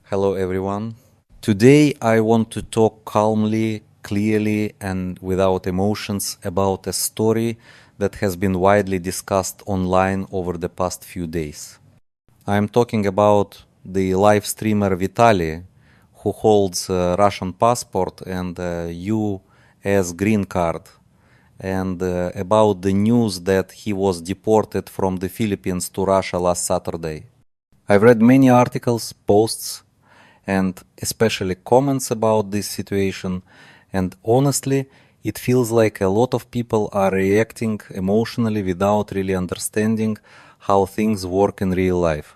Hello everyone. Today I want to talk calmly, clearly and without emotions about a story that has been widely discussed online over the past few days. I am talking about the live streamer Vitaly, who holds a Russian passport and a US green card, and about the news that he was deported from the Philippines to Russia last Saturday. I've read many articles, posts, and especially comments about this situation, and honestly, it feels like a lot of people are reacting emotionally without really understanding how things work in real life.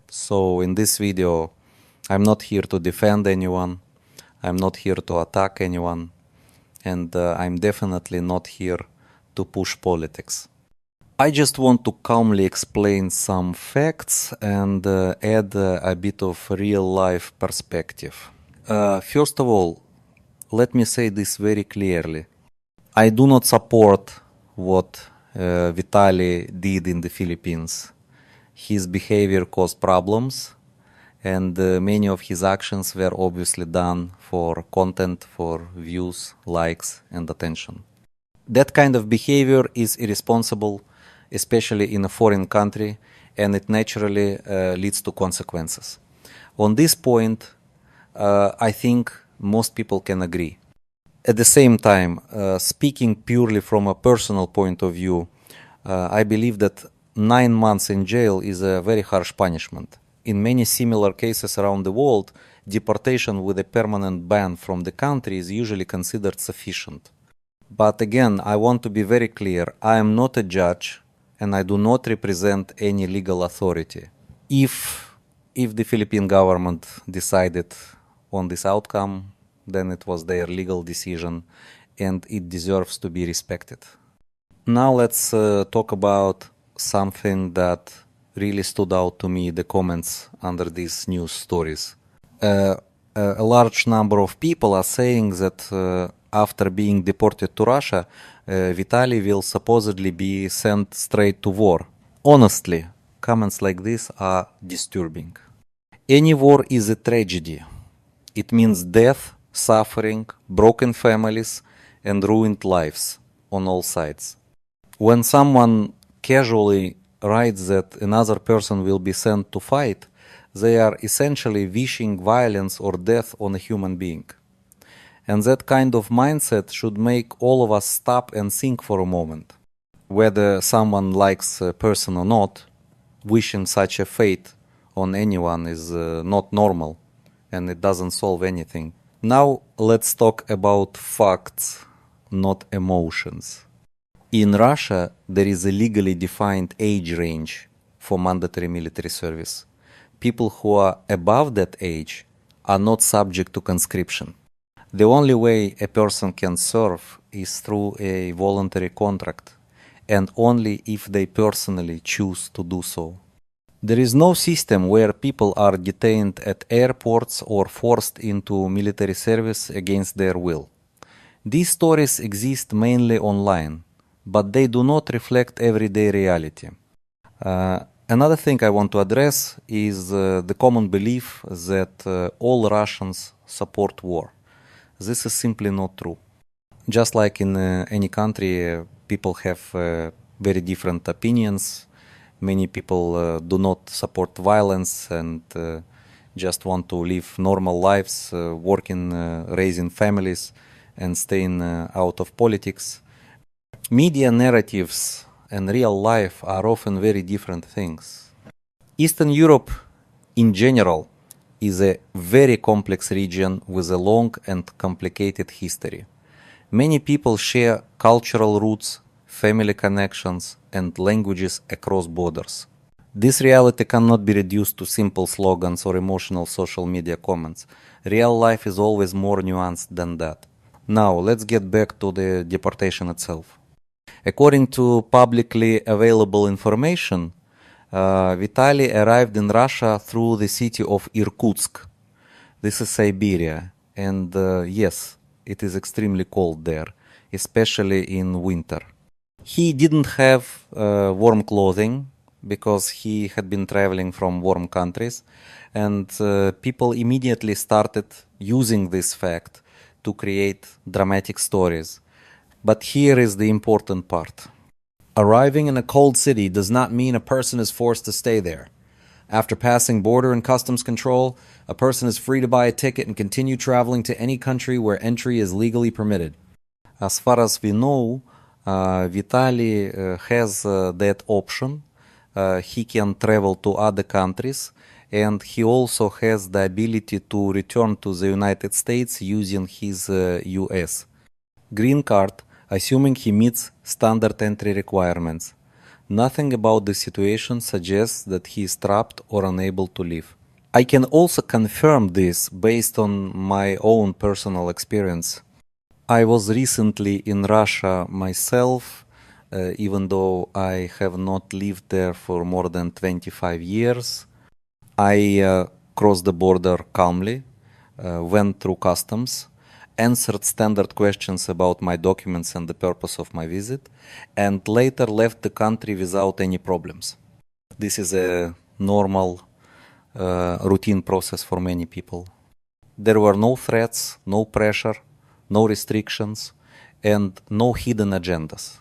So in this video, I'm not here to defend anyone, I'm not here to attack anyone, and I'm definitely not here to push politics. I just want to calmly explain some facts and add a bit of real-life perspective. First of all, let me say this very clearly. I do not support what Vitaly did in the Philippines. His behavior caused problems, and many of his actions were obviously done for content, for views, likes, and attention. That kind of behavior is irresponsible, especially in a foreign country, and it naturally leads to consequences. On this point, I think most people can agree. At the same time, speaking purely from a personal point of view, I believe that 9 months in jail is a very harsh punishment. In many similar cases around the world, deportation with a permanent ban from the country is usually considered sufficient. But again, I want to be very clear, I am not a judge and I do not represent any legal authority. If the Philippine government decided on this outcome, then it was their legal decision and it deserves to be respected. Now let's talk about something that really stood out to me, the comments under these news stories. A large number of people are saying that after being deported to Russia, Vitaly will supposedly be sent straight to war. Honestly, comments like this are disturbing. Any war is a tragedy. It means death, suffering, broken families, and ruined lives on all sides. When someone casually writes that another person will be sent to fight, they are essentially wishing violence or death on a human being. And that kind of mindset should make all of us stop and think for a moment. Whether someone likes a person or not, wishing such a fate on anyone is not normal, and it doesn't solve anything. Now let's talk about facts, not emotions. In Russia, there is a legally defined age range for mandatory military service. People who are above that age are not subject to conscription. The only way a person can serve is through a voluntary contract, and only if they personally choose to do so. There is no system where people are detained at airports or forced into military service against their will. These stories exist mainly online, but they do not reflect everyday reality. Another thing I want to address is the common belief that all Russians support war. This is simply not true. Just like in any country, people have very different opinions. Many people do not support violence and just want to live normal lives, working, raising families, and staying out of politics. Media narratives and real life are often very different things. Eastern Europe, in general, is a very complex region with a long and complicated history. Many people share cultural roots, family connections, and languages across borders. This reality cannot be reduced to simple slogans or emotional social media comments. Real life is always more nuanced than that. Now, let's get back to the deportation itself. According to publicly available information, Vitaly arrived in Russia through the city of Irkutsk. This is Siberia, and yes, it is extremely cold there, especially in winter. He didn't have warm clothing because he had been traveling from warm countries, and people immediately started using this fact to create dramatic stories. But here is the important part. Arriving in a cold city does not mean a person is forced to stay there. After passing border and customs control, a person is free to buy a ticket and continue traveling to any country where entry is legally permitted. As far as we know, Vitaly has that option. He can travel to other countries, and he also has the ability to return to the United States using his US green card, assuming he meets standard entry requirements. Nothing about the situation suggests that he is trapped or unable to leave. I can also confirm this based on my own personal experience. I was recently in Russia myself, even though I have not lived there for more than 25 years. I crossed the border calmly, went through customs, answered standard questions about my documents and the purpose of my visit, and later left the country without any problems. This is a normal routine process for many people. There were no threats, no pressure, no restrictions, and no hidden agendas.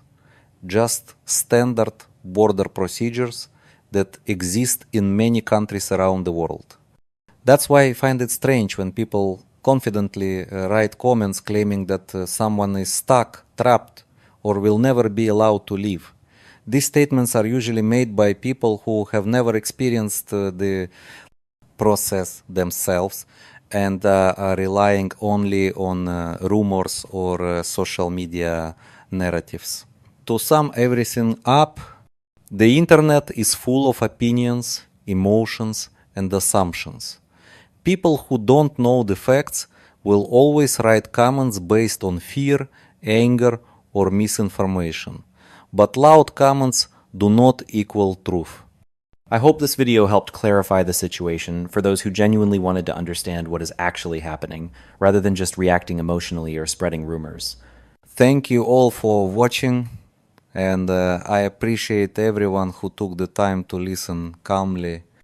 Just standard border procedures that exist in many countries around the world. That's why I find it strange when people confidently write comments claiming that someone is stuck, trapped, or will never be allowed to leave. These statements are usually made by people who have never experienced the process themselves and are relying only on rumors or social media narratives. To sum everything up, the internet is full of opinions, emotions, and assumptions. People who don't know the facts will always write comments based on fear, anger, or misinformation. But loud comments do not equal truth. I hope this video helped clarify the situation for those who genuinely wanted to understand what is actually happening, rather than just reacting emotionally or spreading rumors. Thank you all for watching, and I appreciate everyone who took the time to listen calmly